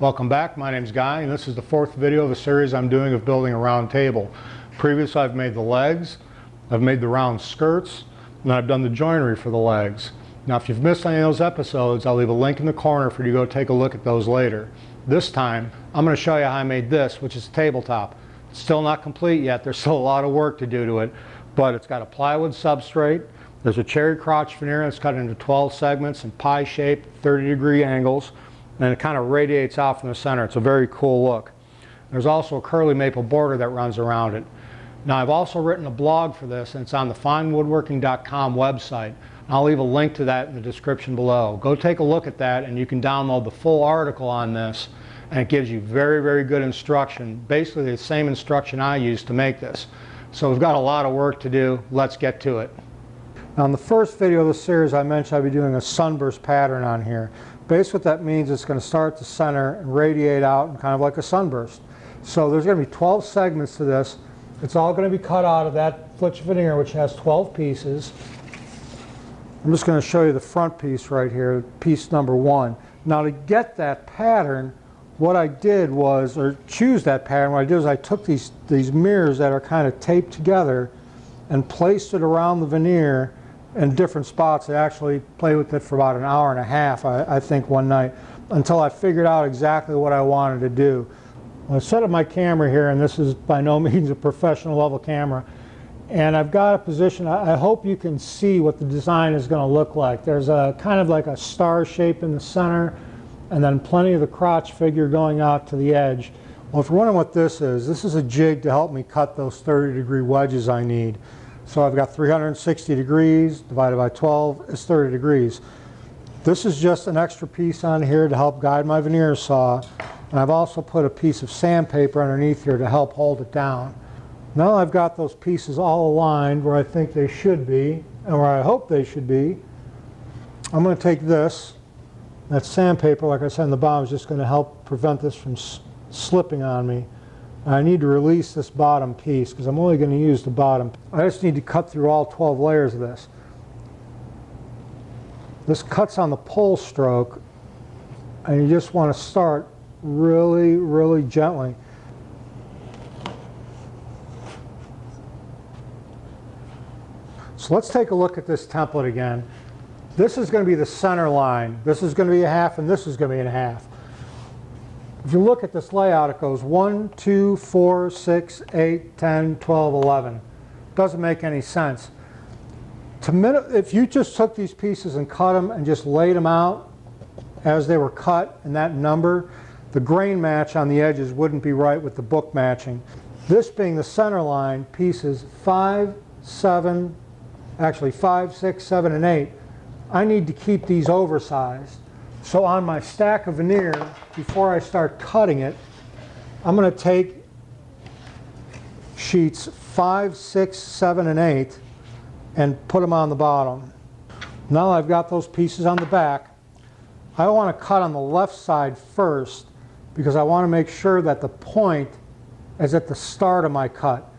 Welcome back, my name's Guy, and this is the fourth video of a series I'm doing of building a round table. Previously I've made the legs, I've made the round skirts, and I've done the joinery for the legs. Now if you've missed any of those episodes, I'll leave a link in the corner for you to go take a look at those later. This time, I'm going to show you how I made this, which is a tabletop. It's still not complete yet, there's still a lot of work to do to it, but it's got a plywood substrate, there's a cherry crotch veneer that's cut into 12 segments in pie shaped 30-degree angles, and it kind of radiates out from the center. It's a very cool look. There's also a curly maple border that runs around it. Now I've also written a blog for this, and it's on the finewoodworking.com website. I'll leave a link to that in the description below. Go take a look at that and you can download the full article on this, and it gives you very, very good instruction, basically the same instruction I used to make this. So we've got a lot of work to do. Let's get to it. Now in the first video of the series I mentioned I'd be doing a sunburst pattern on here. Basically what that means is it's going to start at the center and radiate out and kind of like a sunburst. So there's going to be 12 segments to this. It's all going to be cut out of that flitch veneer, which has 12 pieces. I'm just going to show you the front piece right here, piece number 1. Now to get that pattern, what I did was, or choose that pattern, what I did was I took these mirrors that are kind of taped together and placed it around the veneer in different spots. I actually played with it for about an hour and a half, I think, one night, until I figured out exactly what I wanted to do. I set up my camera here, and this is by no means a professional level camera, and I've got a position. I hope you can see what the design is going to look like. There's a kind of like a star shape in the center, and then plenty of the crotch figure going out to the edge. Well, if you're wondering what this is a jig to help me cut those 30-degree wedges I need. So I've got 360 degrees divided by 12 is 30 degrees. This is just an extra piece on here to help guide my veneer saw, and I've also put a piece of sandpaper underneath here to help hold it down. Now I've got those pieces all aligned where I think they should be and where I hope they should be. I'm going to take this, that sandpaper, like I said in the bottom, is just going to help prevent this from slipping on me. I need to release this bottom piece because I'm only going to use the bottom. I just need to cut through all 12 layers of this. This cuts on the pull stroke, and you just want to start really, really gently. So let's take a look at this template again. This is going to be the center line. This is going to be a half, and this is going to be a half. If you look at this layout, it goes 1, 2, 4, 6, 8, 10, 12, 11. Doesn't make any sense. If you just took these pieces and cut them and just laid them out as they were cut in that number, the grain match on the edges wouldn't be right with the book matching. This being the center line, pieces 5, 7, actually 5, 6, 7, and 8, I need to keep these oversized. So on my stack of veneer, before I start cutting it, I'm going to take sheets 5, 6, 7, and 8 and put them on the bottom. Now I've got those pieces on the back. I want to cut on the left side first because I want to make sure that the point is at the start of my cut.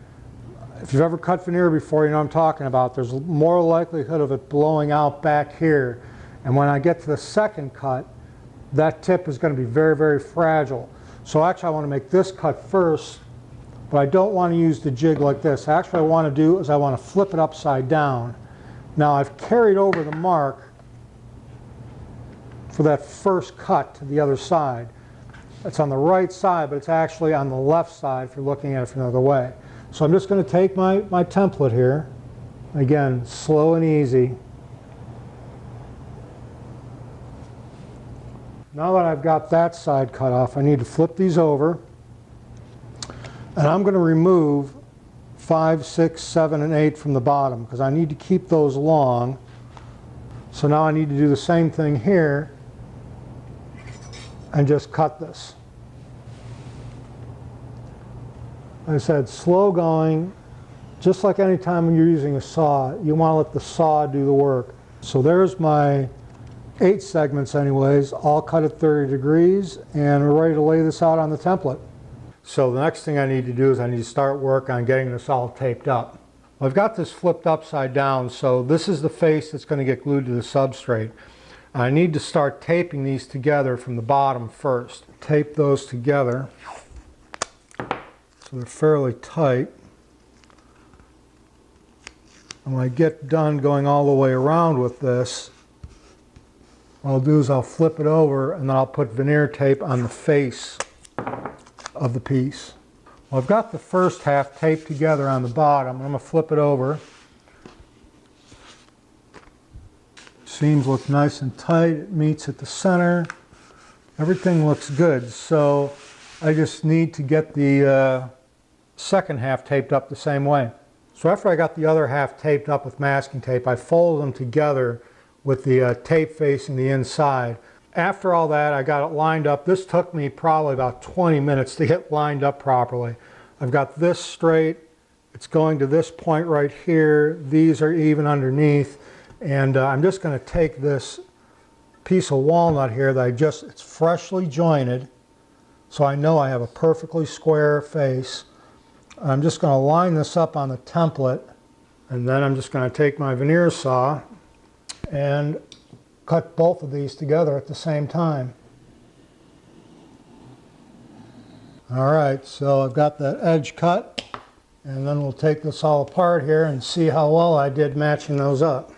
If you've ever cut veneer before, you know what I'm talking about. There's more likelihood of it blowing out back here. And when I get to the second cut, that tip is going to be very, very fragile. So actually I want to make this cut first, but I don't want to use the jig like this. Actually what I want to do is I want to flip it upside down. Now I've carried over the mark for that first cut to the other side. It's on the right side, but it's actually on the left side if you're looking at it from the other way. So I'm just going to take my template here. Again, slow and easy. Now that I've got that side cut off, I need to flip these over, and I'm going to remove 5, 6, 7, and 8 from the bottom because I need to keep those long. So now I need to do the same thing here and just cut this. Like I said, slow going, just like any time when you're using a saw, you want to let the saw do the work. So there's my 8 segments anyways, all cut at 30 degrees, and we're ready to lay this out on the template. So the next thing I need to do is I need to start work on getting this all taped up. I've got this flipped upside down, so this is the face that's going to get glued to the substrate. I need to start taping these together from the bottom first. Tape those together so they're fairly tight. And when I get done going all the way around with this, what I'll do is I'll flip it over and then I'll put veneer tape on the face of the piece. Well, I've got the first half taped together on the bottom. I'm going to flip it over. Seams look nice and tight. It meets at the center. Everything looks good. So I just need to get the second half taped up the same way. So after I got the other half taped up with masking tape, I folded them together with the tape facing the inside. After all that, I got it lined up. This took me probably about 20 minutes to get lined up properly. I've got this straight. It's going to this point right here. These are even underneath. And I'm just going to take this piece of walnut here that it's freshly jointed, so I know I have a perfectly square face. I'm just going to line this up on the template, and then I'm just going to take my veneer saw and cut both of these together at the same time. Alright, so I've got that edge cut, and then we'll take this all apart here and see how well I did matching those up.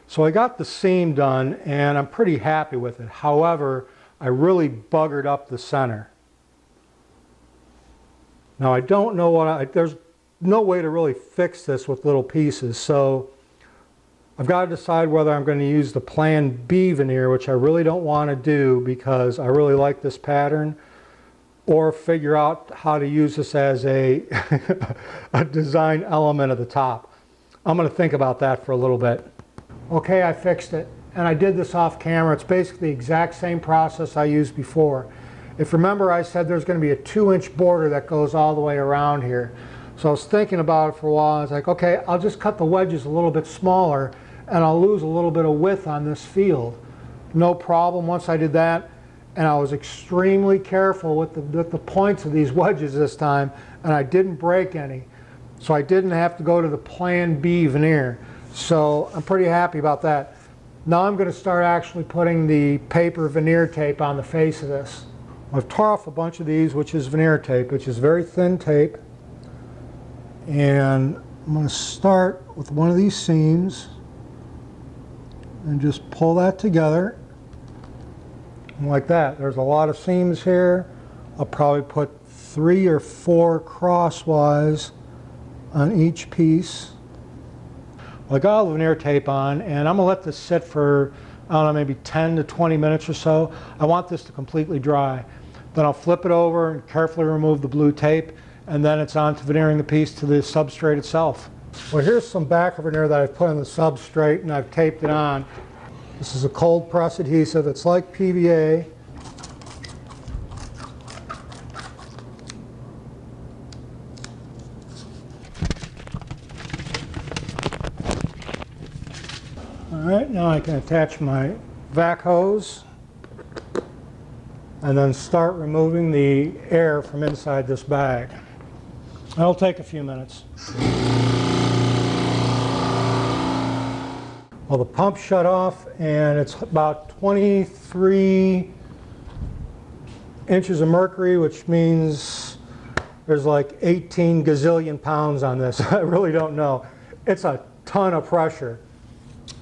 So I got the seam done and I'm pretty happy with it. However, I really buggered up the center. Now I don't know there's no way to really fix this with little pieces, so I've got to decide whether I'm going to use the Plan B veneer, which I really don't want to do because I really like this pattern, or figure out how to use this as a, a design element at the top. I'm going to think about that for a little bit. Okay, I fixed it, and I did this off camera. It's basically the exact same process I used before. If you remember, I said there's going to be a 2-inch border that goes all the way around here. So I was thinking about it for a while. I was like, okay, I'll just cut the wedges a little bit smaller and I'll lose a little bit of width on this field. No problem once I did that, and I was extremely careful with the points of these wedges this time, and I didn't break any. So I didn't have to go to the Plan B veneer. So I'm pretty happy about that. Now I'm going to start actually putting the paper veneer tape on the face of this. I've tore off a bunch of these, which is veneer tape, which is very thin tape. And I'm going to start with one of these seams and just pull that together. And like that. There's a lot of seams here. I'll probably put 3 or 4 crosswise on each piece. Well, I got all the veneer tape on, and I'm going to let this sit for, I don't know, maybe 10 to 20 minutes or so. I want this to completely dry. Then I'll flip it over and carefully remove the blue tape, and then it's on to veneering the piece to the substrate itself. Well, here's some backer veneer that I've put on the substrate, and I've taped it on. This is a cold press adhesive. It's like PVA. Alright, now I can attach my vac hose and then start removing the air from inside this bag. That'll take a few minutes. Well, the pump shut off and it's about 23 inches of mercury, which means there's like 18 gazillion pounds on this. I really don't know. It's a ton of pressure.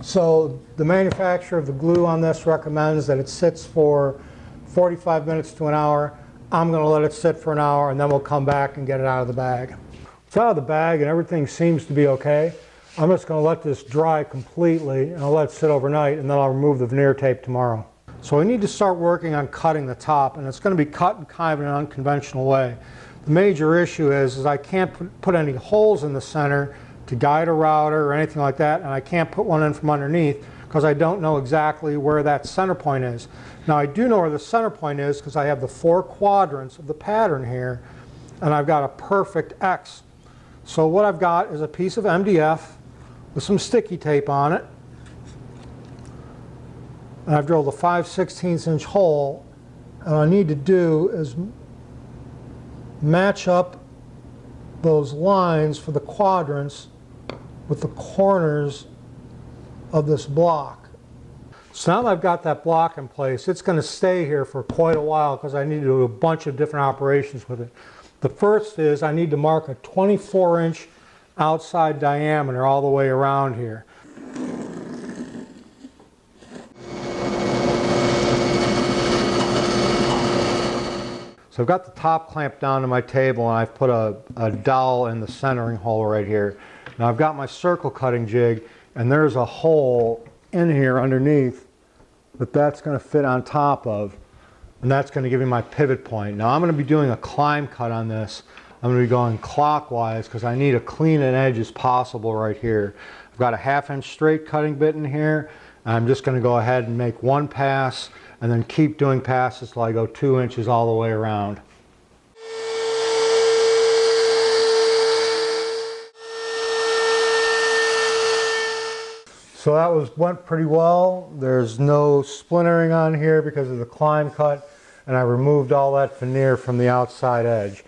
So the manufacturer of the glue on this recommends that it sits for 45 minutes to an hour. I'm going to let it sit for an hour and then we'll come back and get it out of the bag. It's out of the bag and everything seems to be okay. I'm just going to let this dry completely and I'll let it sit overnight, and then I'll remove the veneer tape tomorrow. So we need to start working on cutting the top, and it's going to be cut in kind of an unconventional way. The major issue is I can't put any holes in the center to guide a router or anything like that, and I can't put one in from underneath because I don't know exactly where that center point is. Now I do know where the center point is because I have the 4 quadrants of the pattern here, and I've got a perfect X. So what I've got is a piece of MDF with some sticky tape on it, and I've drilled a 5/16 inch hole, and what I need to do is match up those lines for the quadrants with the corners of this block. So now that I've got that block in place, it's going to stay here for quite a while because I need to do a bunch of different operations with it. The first is I need to mark a 24-inch outside diameter all the way around here. So I've got the top clamp down to my table and I've put a dowel in the centering hole right here. Now I've got my circle cutting jig and there's a hole in here underneath that's going to fit on top of, and that's going to give me my pivot point. Now I'm going to be doing a climb cut on this. I'm going to be going clockwise because I need a clean an edge as possible right here. I've got a 1/2 inch straight cutting bit in here. I'm just going to go ahead and make one pass and then keep doing passes till I go 2 inches all the way around. So that went pretty well. There's no splintering on here because of the climb cut, and I removed all that veneer from the outside edge.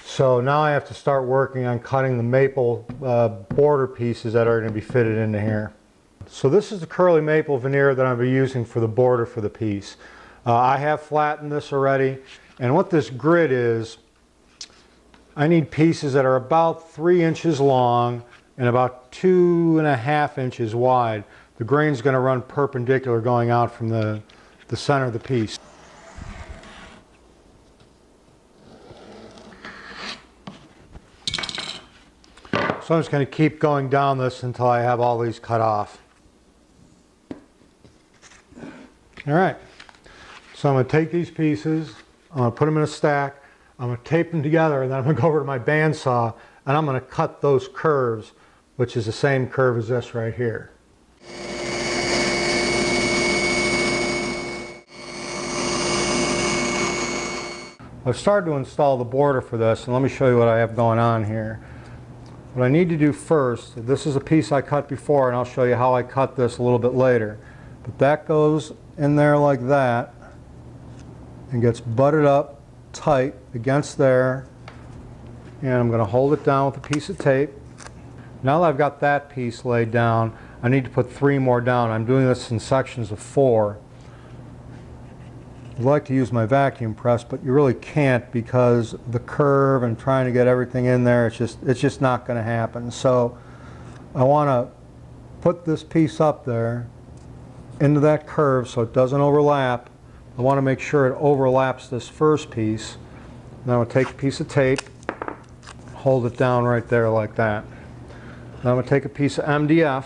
So now I have to start working on cutting the maple border pieces that are going to be fitted into here. So this is the curly maple veneer that I'll be using for the border for the piece. I have flattened this already, and what this grid is, I need pieces that are about 3 inches long and about 2.5 inches wide. The grain's going to run perpendicular going out from the center of the piece. So I'm just going to keep going down this until I have all these cut off. All right, so I'm going to take these pieces, I'm going to put them in a stack, I'm going to tape them together, and then I'm going to go over to my bandsaw and I'm going to cut those curves, which is the same curve as this right here. I've started to install the border for this, and let me show you what I have going on here. What I need to do first, this is a piece I cut before, and I'll show you how I cut this a little bit later. But that goes in there like that and gets butted up tight against there, and I'm going to hold it down with a piece of tape. Now that I've got that piece laid down, I need to put 3 more down. I'm doing this in sections of 4. I'd like to use my vacuum press, but you really can't because the curve and trying to get everything in there, it's just not going to happen. So I want to put this piece up there into that curve so it doesn't overlap. I want to make sure it overlaps this first piece. Then I'll take a piece of tape, hold it down right there like that. Now I'm going to take a piece of MDF.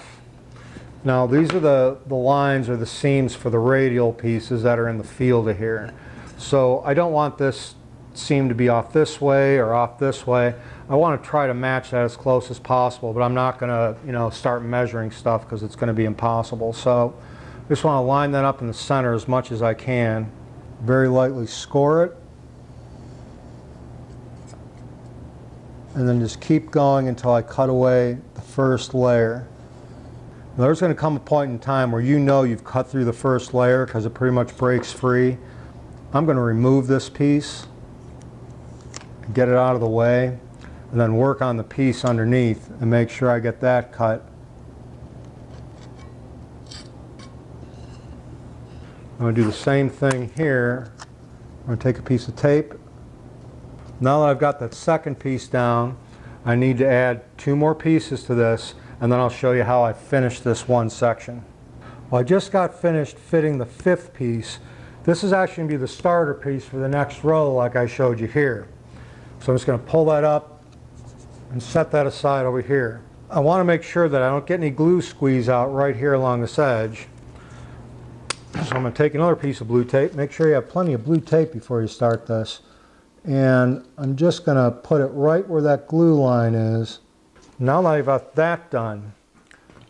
Now these are the lines or the seams for the radial pieces that are in the field of here. So I don't want this seam to be off this way or off this way. I want to try to match that as close as possible, but I'm not going to start measuring stuff because it's going to be impossible. So I just want to line that up in the center as much as I can. Very lightly score it. And then just keep going until I cut away the first layer. Now, there's going to come a point in time where you know you've cut through the first layer because it pretty much breaks free. I'm going to remove this piece, get it out of the way, and then work on the piece underneath and make sure I get that cut. I'm going to do the same thing here. I'm going to take a piece of tape. Now that I've got that second piece down, I need to add 2 more pieces to this, and then I'll show you how I finished this one section. Well, I just got finished fitting the 5th piece. This is actually going to be the starter piece for the next row like I showed you here. So I'm just going to pull that up and set that aside over here. I want to make sure that I don't get any glue squeeze out right here along this edge. So I'm going to take another piece of blue tape. Make sure you have plenty of blue tape before you start this. And I'm just going to put it right where that glue line is. Now that I've got that done,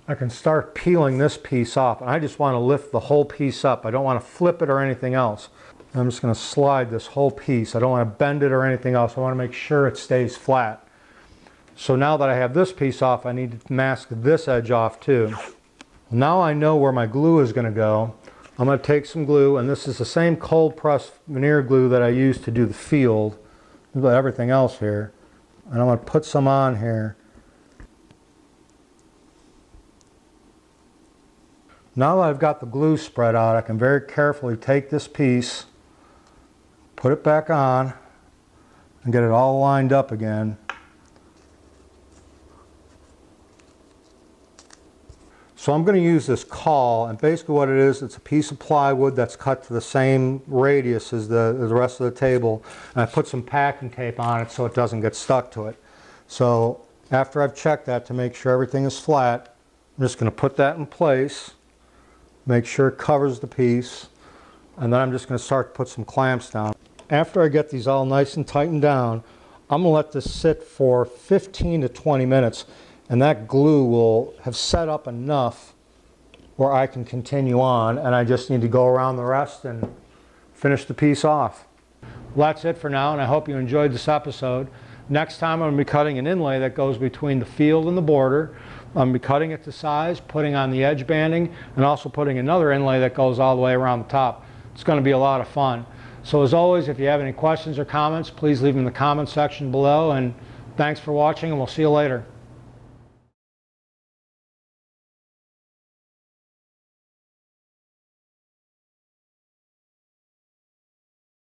I can start peeling this piece off. And I just want to lift the whole piece up. I don't want to flip it or anything else. I'm just going to slide this whole piece. I don't want to bend it or anything else. I want to make sure it stays flat. So now that I have this piece off, I need to mask this edge off too. Now I know where my glue is going to go. I'm going to take some glue, and this is the same cold pressed veneer glue that I used to do the field, everything else here. And I'm going to put some on here. Now that I've got the glue spread out, I can very carefully take this piece, put it back on, and get it all lined up again. So I'm going to use this caul, and basically what it is, it's a piece of plywood that's cut to the same radius as the rest of the table, and I put some packing tape on it so it doesn't get stuck to it. So after I've checked that to make sure everything is flat, I'm just going to put that in place, make sure it covers the piece, and then I'm just going to start to put some clamps down. After I get these all nice and tightened down, I'm going to let this sit for 15 to 20 minutes, and that glue will have set up enough where I can continue on, and I just need to go around the rest and finish the piece off. Well, that's it for now, and I hope you enjoyed this episode. Next time I'm going to be cutting an inlay that goes between the field and the border. I'm going to be cutting it to size, putting on the edge banding, and also putting another inlay that goes all the way around the top. It's going to be a lot of fun. So as always, if you have any questions or comments, please leave them in the comment section below, and thanks for watching, and we'll see you later.